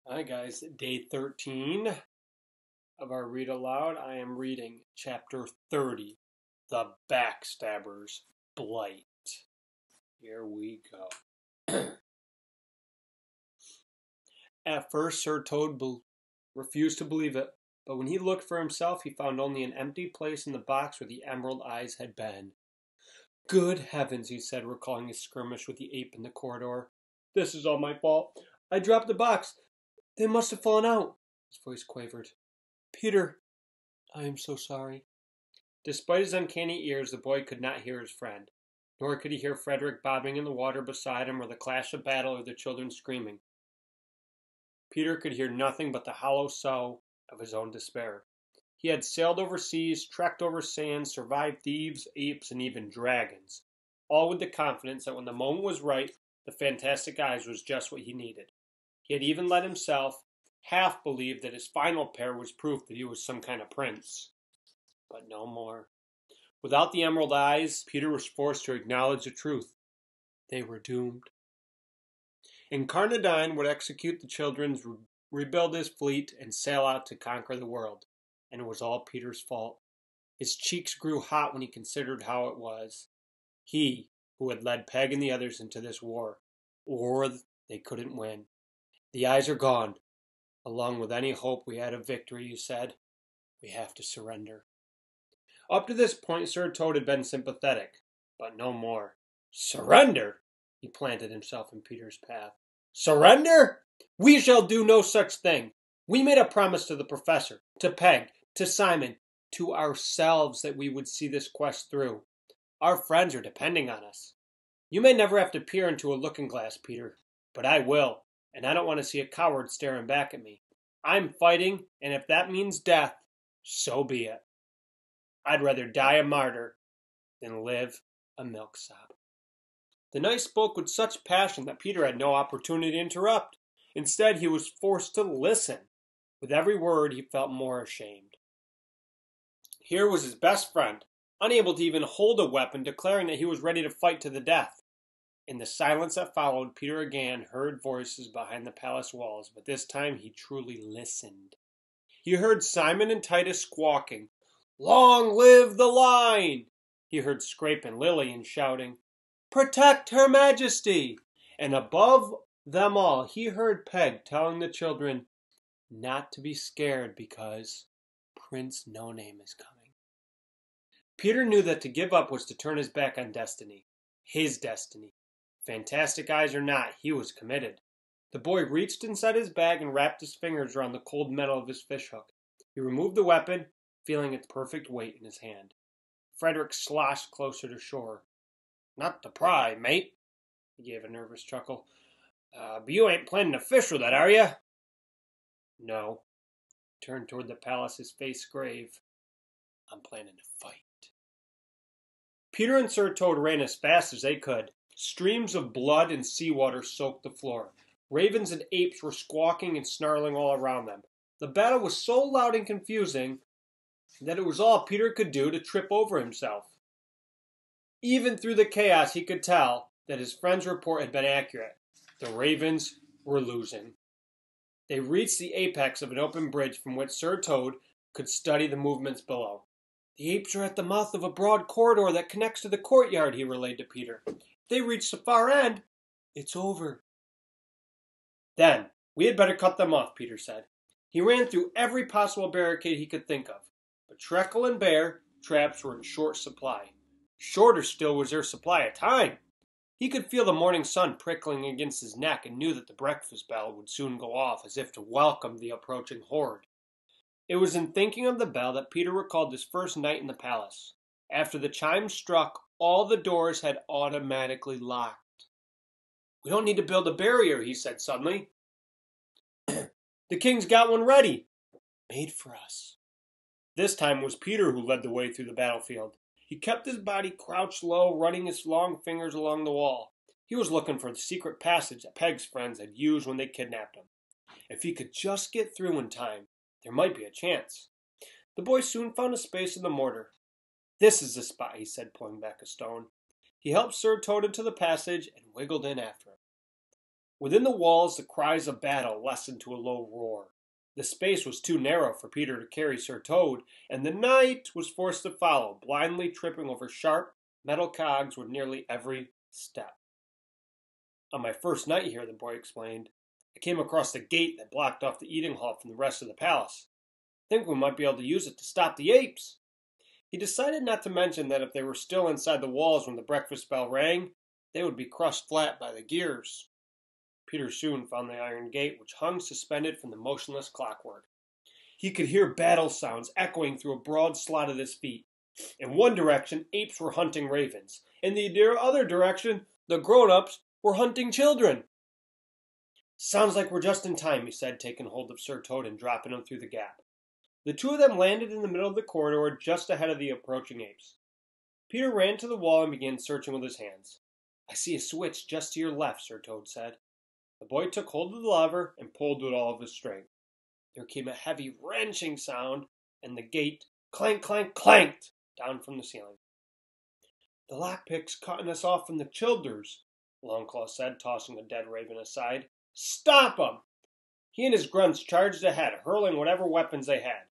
Hi guys, day 13 of our read aloud. I am reading chapter 30, The Backstabber's Blight. Here we go. At first, Sir Toad refused to believe it, but when he looked for himself, he found only an empty place in the box where the emerald eyes had been. Good heavens, he said, recalling his skirmish with the ape in the corridor. This is all my fault. I dropped the box. They must have fallen out. His voice quavered. Peter, I am so sorry. Despite his uncanny ears, the boy could not hear his friend, nor could he hear Frederick bobbing in the water beside him or the clash of battle or the children screaming. Peter could hear nothing but the hollow sob of his own despair. He had sailed overseas, trekked over sands, survived thieves, apes, and even dragons, all with the confidence that when the moment was right, the fantastic eyes was just what he needed. He had even let himself half believe that his final pair was proof that he was some kind of prince. But no more. Without the emerald eyes, Peter was forced to acknowledge the truth. They were doomed. Incarnadine would execute the children, rebuild his fleet, and sail out to conquer the world. And it was all Peter's fault. His cheeks grew hot when he considered how it was. He, who had led Peg and the others into this war. Or they couldn't win. The eyes are gone. Along with any hope we had of victory, he said. We have to surrender. Up to this point, Sir Toad had been sympathetic, but no more. Surrender? He planted himself in Peter's path. Surrender? We shall do no such thing. We made a promise to the professor, to Peg, to Simon, to ourselves that we would see this quest through. Our friends are depending on us. You may never have to peer into a looking glass, Peter, but I will, and I don't want to see a coward staring back at me. I'm fighting, and if that means death, so be it. I'd rather die a martyr than live a milksop. The knight spoke with such passion that Peter had no opportunity to interrupt. Instead, he was forced to listen. With every word, he felt more ashamed. Here was his best friend, unable to even hold a weapon, declaring that he was ready to fight to the death. In the silence that followed, Peter again heard voices behind the palace walls, but this time he truly listened. He heard Simon and Titus squawking, Long live the line! He heard Scrape and Lillian shouting, Protect Her Majesty! And above them all, he heard Peg telling the children not to be scared because Prince No Name is coming. Peter knew that to give up was to turn his back on destiny. His destiny. Fantastic eyes or not, he was committed. The boy reached inside his bag and wrapped his fingers around the cold metal of his fishhook. He removed the weapon, feeling its perfect weight in his hand. Frederick sloshed closer to shore. Not to pry, mate, he gave a nervous chuckle. But you ain't planning to fish with that, are you? No. He turned toward the palace, his face grave. I'm planning to fight. Peter and Sir Toad ran as fast as they could. Streams of blood and seawater soaked the floor. Ravens and apes were squawking and snarling all around them. The battle was so loud and confusing that it was all Peter could do to trip over himself. Even through the chaos, he could tell that his friend's report had been accurate. The ravens were losing. They reached the apex of an open bridge from which Sir Toad could study the movements below. The apes are at the mouth of a broad corridor that connects to the courtyard, he relayed to Peter. If they reach the far end, it's over. Then, we had better cut them off, Peter said. He ran through every possible barricade he could think of, but Treacle and Bear traps were in short supply. Shorter still was their supply of time. He could feel the morning sun prickling against his neck and knew that the breakfast bell would soon go off as if to welcome the approaching horde. It was in thinking of the bell that Peter recalled his first night in the palace. After the chime struck, all the doors had automatically locked. We don't need to build a barrier, he said suddenly. The king's got one ready. Made for us. This time it was Peter who led the way through the battlefield. He kept his body crouched low, running his long fingers along the wall. He was looking for the secret passage that Peg's friends had used when they kidnapped him. If he could just get through in time, there might be a chance. The boy soon found a space in the mortar. This is the spot, he said, pulling back a stone. He helped Sir Toad into the passage and wiggled in after him. Within the walls, the cries of battle lessened to a low roar. The space was too narrow for Peter to carry Sir Toad, and the knight was forced to follow, blindly tripping over sharp metal cogs with nearly every step. On my first night here, the boy explained, I came across the gate that blocked off the eating hall from the rest of the palace. I think we might be able to use it to stop the apes. He decided not to mention that if they were still inside the walls when the breakfast bell rang, they would be crushed flat by the gears. Peter soon found the iron gate, which hung suspended from the motionless clockwork. He could hear battle sounds echoing through a broad slot at his feet. In one direction, apes were hunting ravens. In the other direction, the grown-ups were hunting children. Sounds like we're just in time, he said, taking hold of Sir Toad and dropping him through the gap. The two of them landed in the middle of the corridor just ahead of the approaching apes. Peter ran to the wall and began searching with his hands. I see a switch just to your left, Sir Toad said. The boy took hold of the lever and pulled with all of his strength. There came a heavy wrenching sound, and the gate clank, clank, clanked down from the ceiling. The lockpick's cutting us off from the childers, Longclaw said, tossing a dead raven aside. Stop 'em! He and his grunts charged ahead, hurling whatever weapons they had.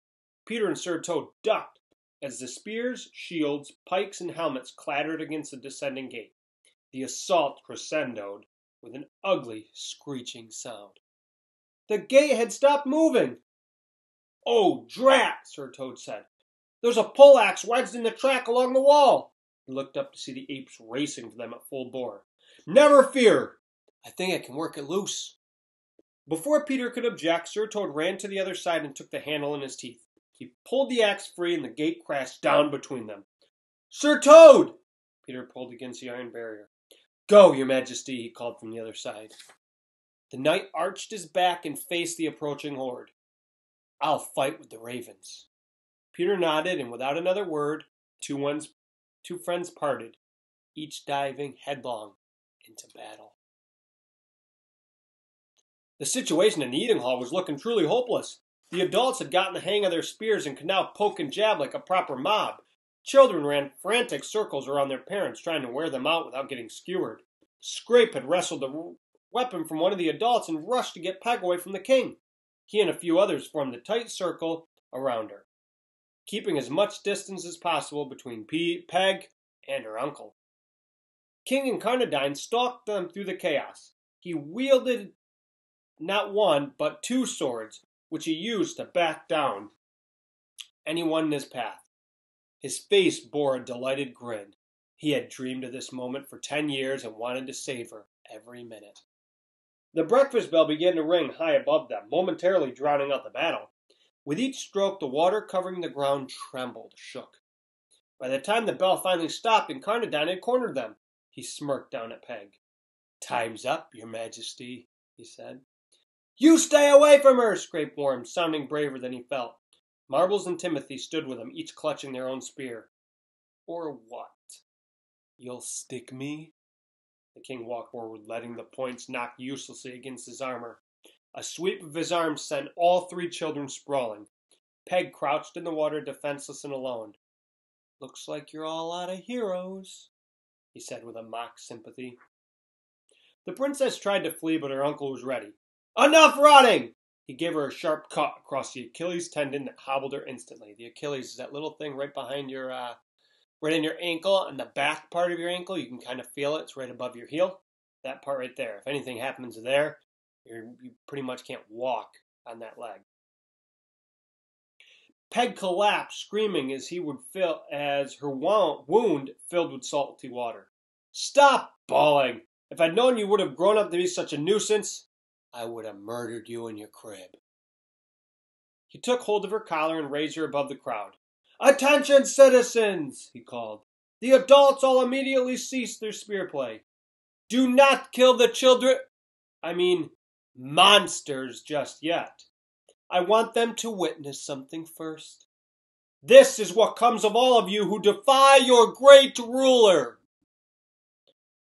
Peter and Sir Toad ducked as the spears, shields, pikes, and helmets clattered against the descending gate. The assault crescendoed with an ugly, screeching sound. The gate had stopped moving. Oh, drat, Sir Toad said. There's a poleaxe wedged in the track along the wall. He looked up to see the apes racing for them at full bore. Never fear. I think I can work it loose. Before Peter could object, Sir Toad ran to the other side and took the handle in his teeth. He pulled the axe free and the gate crashed down between them. Sir Toad! Peter pulled against the iron barrier. Go, your majesty, he called from the other side. The knight arched his back and faced the approaching horde. I'll fight with the ravens. Peter nodded, and without another word, two friends parted, each diving headlong into battle. The situation in the eating hall was looking truly hopeless. The adults had gotten the hang of their spears and could now poke and jab like a proper mob. Children ran frantic circles around their parents, trying to wear them out without getting skewered. Scrape had wrestled the weapon from one of the adults and rushed to get Peg away from the king. He and a few others formed a tight circle around her, keeping as much distance as possible between Peg and her uncle. King Incarnadine stalked them through the chaos. He wielded not one, but two swords, which he used to back down anyone in his path. His face bore a delighted grin. He had dreamed of this moment for 10 years and wanted to savor every minute. The breakfast bell began to ring high above them, momentarily drowning out the battle. With each stroke, the water covering the ground trembled, shook. By the time the bell finally stopped, Incarnadine had cornered them. He smirked down at Peg. Time's up, your majesty, he said. You stay away from her, scraped Worm, sounding braver than he felt. Marbles and Timothy stood with him, each clutching their own spear. Or what? You'll stick me? The king walked forward, letting the points knock uselessly against his armor. A sweep of his arm sent all three children sprawling. Peg crouched in the water, defenseless and alone. Looks like you're all out of heroes, he said with a mock sympathy. The princess tried to flee, but her uncle was ready. Enough running! He gave her a sharp cut across the Achilles tendon that hobbled her instantly. The Achilles is that little thing right behind your, right in your ankle, on the back part of your ankle. You can kind of feel it. It's right above your heel. That part right there. If anything happens there, you pretty much can't walk on that leg. Peg collapsed, screaming as her wound filled with salty water. Stop bawling! If I'd known you would have grown up to be such a nuisance, I would have murdered you in your crib. He took hold of her collar and raised her above the crowd. Attention, citizens, he called. The adults all immediately ceased their spear play. Do not kill the monsters just yet. I want them to witness something first. This is what comes of all of you who defy your great ruler.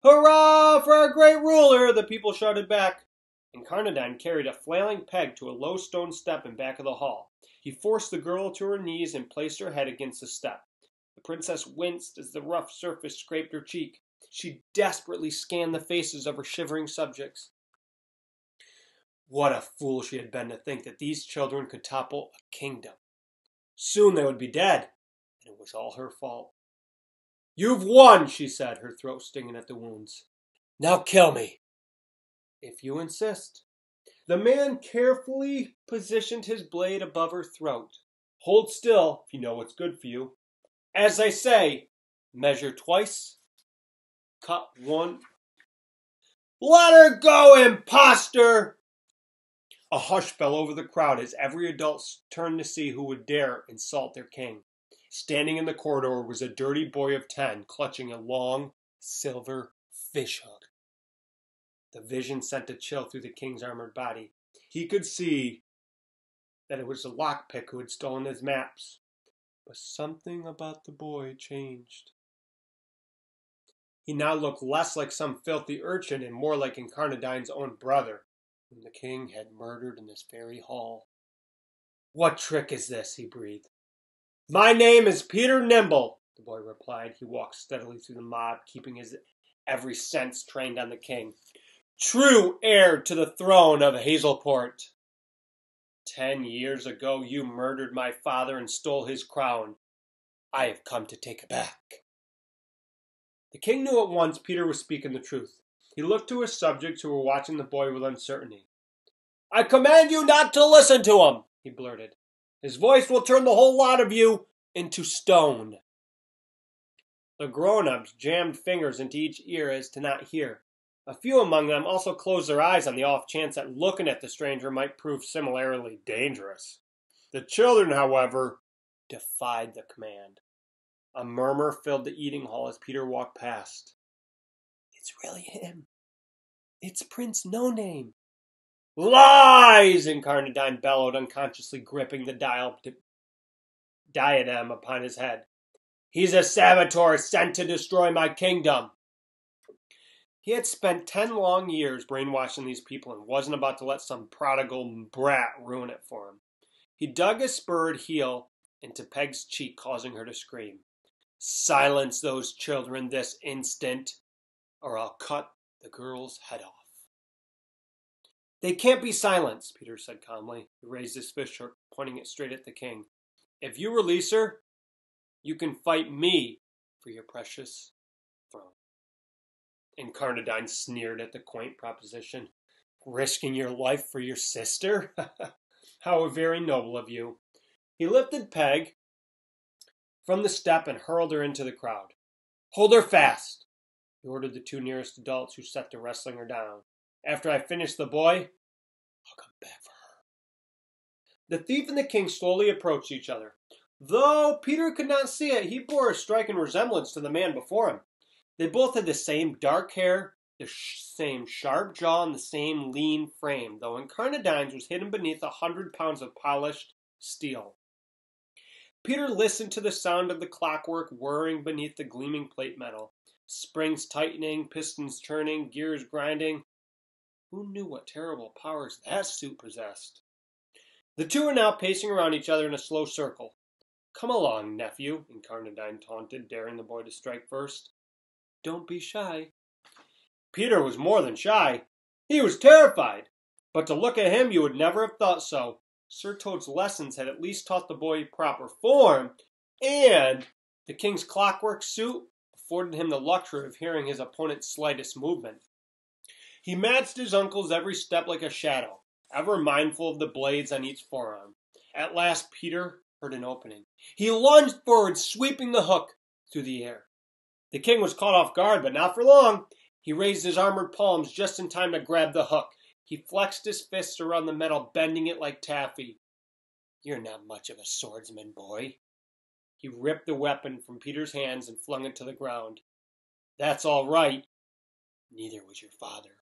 Hurrah for our great ruler, the people shouted back. Incarnadine carried a flailing Peg to a low stone step in back of the hall. He forced the girl to her knees and placed her head against the step. The princess winced as the rough surface scraped her cheek. She desperately scanned the faces of her shivering subjects. What a fool she had been to think that these children could topple a kingdom. Soon they would be dead, and it was all her fault. "You've won," she said, her throat stinging at the wounds. "Now kill me." "If you insist." The man carefully positioned his blade above her throat. "Hold still, if you know what's good for you. As I say, measure twice, cut one." "Let her go, imposter!" A hush fell over the crowd as every adult turned to see who would dare insult their king. Standing in the corridor was a dirty boy of 10, clutching a long, silver fishhook. The vision sent a chill through the king's armored body. He could see that it was the lockpick who had stolen his maps. But something about the boy changed. He now looked less like some filthy urchin and more like Incarnadine's own brother, whom the king had murdered in this very hall. "What trick is this?" he breathed. "My name is Peter Nimble," the boy replied. He walked steadily through the mob, keeping his every sense trained on the king. "True heir to the throne of Hazelport. 10 years ago you murdered my father and stole his crown. I have come to take it back." The king knew at once Peter was speaking the truth. He looked to his subjects who were watching the boy with uncertainty. "I command you not to listen to him," he blurted. "His voice will turn the whole lot of you into stone." The grown-ups jammed fingers into each ear as to not hear. A few among them also closed their eyes on the off chance that looking at the stranger might prove similarly dangerous. The children, however, defied the command. A murmur filled the eating hall as Peter walked past. "It's really him. It's Prince No Name." "Lies!" Incarnadine bellowed, unconsciously gripping the diadem upon his head. "He's a saboteur sent to destroy my kingdom." He had spent 10 long years brainwashing these people and wasn't about to let some prodigal brat ruin it for him. He dug a spurred heel into Peg's cheek, causing her to scream. "Silence those children this instant, or I'll cut the girl's head off." "They can't be silenced," Peter said calmly. He raised his fishhook, pointing it straight at the king. "If you release her, you can fight me for your precious throne." Incarnadine sneered at the quaint proposition. "Risking your life for your sister? How very noble of you." He lifted Peg from the step and hurled her into the crowd. "Hold her fast," he ordered the 2 nearest adults, who set to wrestling her down. "After I finish the boy, I'll come back for her." The thief and the king slowly approached each other. Though Peter could not see it, he bore a striking resemblance to the man before him. They both had the same dark hair, the same sharp jaw, and the same lean frame, though Incarnadine's was hidden beneath 100 pounds of polished steel. Peter listened to the sound of the clockwork whirring beneath the gleaming plate metal. Springs tightening, pistons churning, gears grinding. Who knew what terrible powers that suit possessed? The two were now pacing around each other in a slow circle. "Come along, nephew," Incarnadine taunted, daring the boy to strike first. "Don't be shy." Peter was more than shy. He was terrified. But to look at him, you would never have thought so. Sir Toad's lessons had at least taught the boy proper form, and the king's clockwork suit afforded him the luxury of hearing his opponent's slightest movement. He matched his uncle's every step like a shadow, ever mindful of the blades on each forearm. At last Peter heard an opening. He lunged forward, sweeping the hook through the air. The king was caught off guard, but not for long. He raised his armored palms just in time to grab the hook. He flexed his fists around the metal, bending it like taffy. "You're not much of a swordsman, boy." He ripped the weapon from Peter's hands and flung it to the ground. "That's all right. Neither was your father."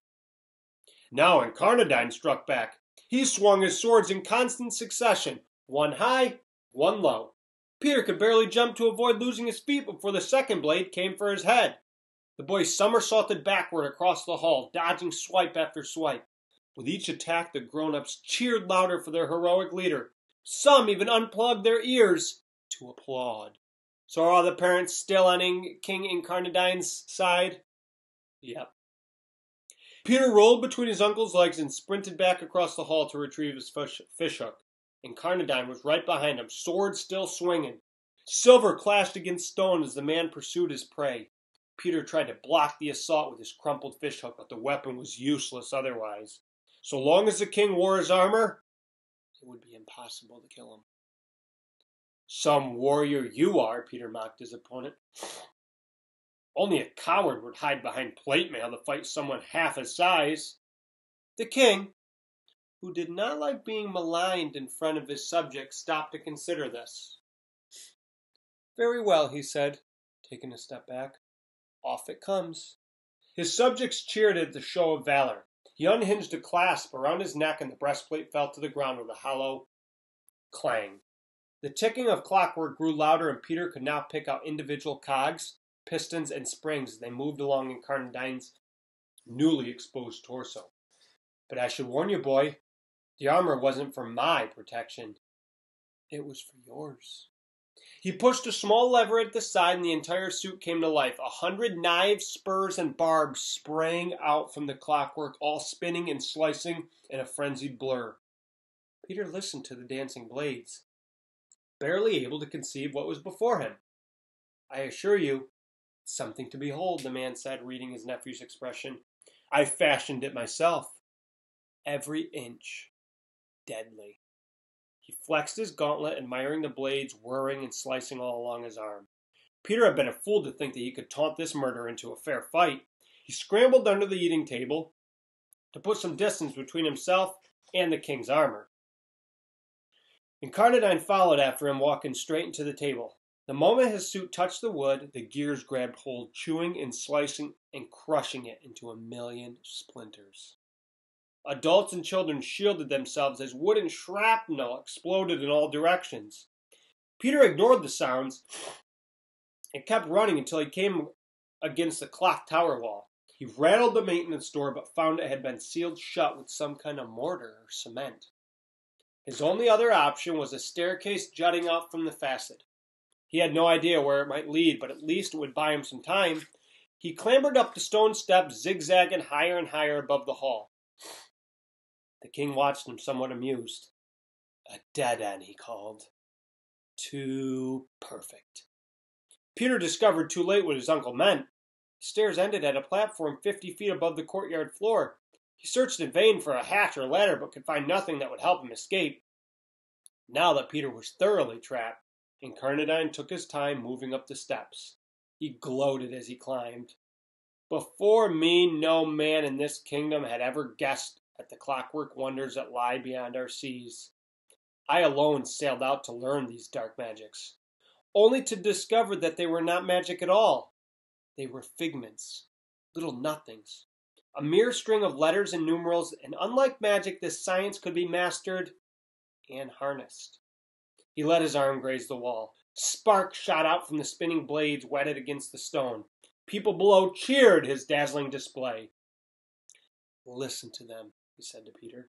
Now Incarnadine struck back. He swung his swords in constant succession, one high, one low. Peter could barely jump to avoid losing his feet before the second blade came for his head. The boy somersaulted backward across the hall, dodging swipe after swipe. With each attack, the grown-ups cheered louder for their heroic leader. Some even unplugged their ears to applaud. So are all the parents still on King Incarnadine's side? Yep. Peter rolled between his uncle's legs and sprinted back across the hall to retrieve his fishhook. And Carnadine was right behind him, sword still swinging. Silver clashed against stone as the man pursued his prey. Peter tried to block the assault with his crumpled fishhook, but the weapon was useless otherwise. So long as the king wore his armor, it would be impossible to kill him. Some warrior you are, Peter mocked his opponent. Only a coward would hide behind plate mail to fight someone half his size. The king, who did not like being maligned in front of his subjects, stopped to consider this. Very well, he said, taking a step back. Off it comes. His subjects cheered at the show of valor. He unhinged a clasp around his neck and the breastplate fell to the ground with a hollow clang. The ticking of clockwork grew louder and Peter could now pick out individual cogs, pistons, and springs as they moved along in Carnadine's newly exposed torso. But I should warn you, boy, the armor wasn't for my protection. It was for yours. He pushed a small lever at the side and the entire suit came to life. 100 knives, spurs, and barbs sprang out from the clockwork, all spinning and slicing in a frenzied blur. Peter listened to the dancing blades, barely able to conceive what was before him. I assure you, it's something to behold, the man said, reading his nephew's expression. I fashioned it myself. Every inch deadly. He flexed his gauntlet, admiring the blades whirring and slicing all along his arm. Peter had been a fool to think that he could taunt this murderer into a fair fight. He scrambled under the eating table to put some distance between himself and the king's armor. And Carnadine followed after him, walking straight into the table. The moment his suit touched the wood, the gears grabbed hold, chewing and slicing and crushing it into a million splinters. Adults and children shielded themselves as wooden shrapnel exploded in all directions. Peter ignored the sounds and kept running until he came against the clock tower wall. He rattled the maintenance door but found it had been sealed shut with some kind of mortar or cement. His only other option was a staircase jutting out from the facade. He had no idea where it might lead, but at least it would buy him some time. He clambered up the stone steps, zigzagging higher and higher above the hall. The king watched him, somewhat amused. A dead end, he called. Too perfect. Peter discovered too late what his uncle meant. The stairs ended at a platform 50 feet above the courtyard floor. He searched in vain for a hatch or ladder, but could find nothing that would help him escape. Now that Peter was thoroughly trapped, and Carnadine took his time moving up the steps. He gloated as he climbed. Before me, no man in this kingdom had ever guessed at the clockwork wonders that lie beyond our seas. I alone sailed out to learn these dark magics, only to discover that they were not magic at all. They were figments, little nothings, a mere string of letters and numerals, and unlike magic, this science could be mastered and harnessed. He let his arm graze the wall. Sparks shot out from the spinning blades wetted against the stone. People below cheered his dazzling display. Listen to them, he said to Peter.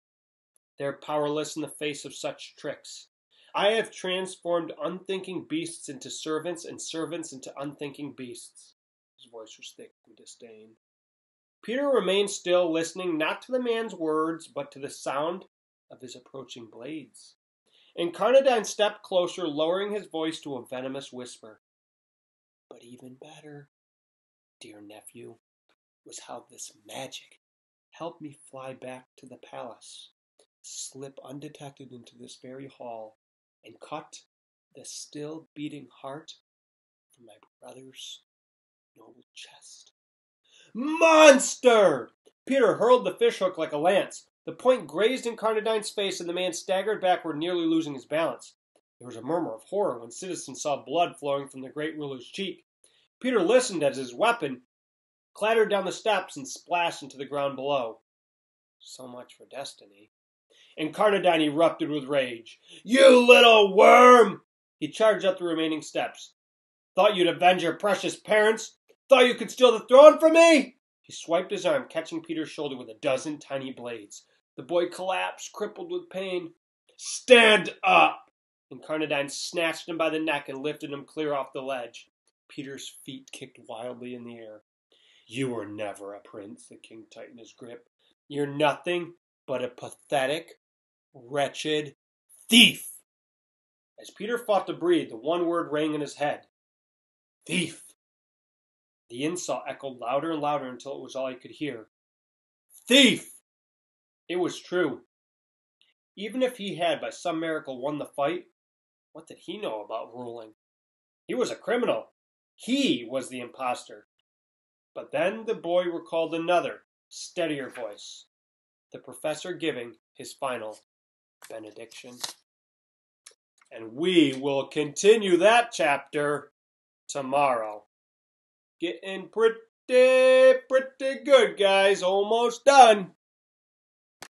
They are powerless in the face of such tricks. I have transformed unthinking beasts into servants and servants into unthinking beasts. His voice was thick with disdain. Peter remained still, listening not to the man's words, but to the sound of his approaching blades. And Carnadine stepped closer, lowering his voice to a venomous whisper. But even better, dear nephew, was how this magic helped me fly back to the palace, slip undetected into this very hall, and cut the still beating heart from my brother's noble chest. Monster! Peter hurled the fishhook like a lance. The point grazed in Carnadine's face, and the man staggered backward, nearly losing his balance. There was a murmur of horror when citizens saw blood flowing from the great ruler's cheek. Peter listened as his weapon clattered down the steps and splashed into the ground below. So much for destiny. And Carnadine erupted with rage. You little worm! He charged up the remaining steps. Thought you'd avenge your precious parents? Thought you could steal the throne from me? He swiped his arm, catching Peter's shoulder with a dozen tiny blades. The boy collapsed, crippled with pain. Stand up! And Carnadine snatched him by the neck and lifted him clear off the ledge. Peter's feet kicked wildly in the air. You were never a prince, the king tightened his grip. You're nothing but a pathetic, wretched thief. As Peter fought to breathe, the one word rang in his head. Thief. The insult echoed louder and louder until it was all he could hear. Thief! It was true. Even if he had by some miracle won the fight, what did he know about ruling? He was a criminal. He was the imposter. But then the boy recalled another, steadier voice, the professor giving his final benediction. And we will continue that chapter tomorrow. Getting pretty good, guys. Almost done.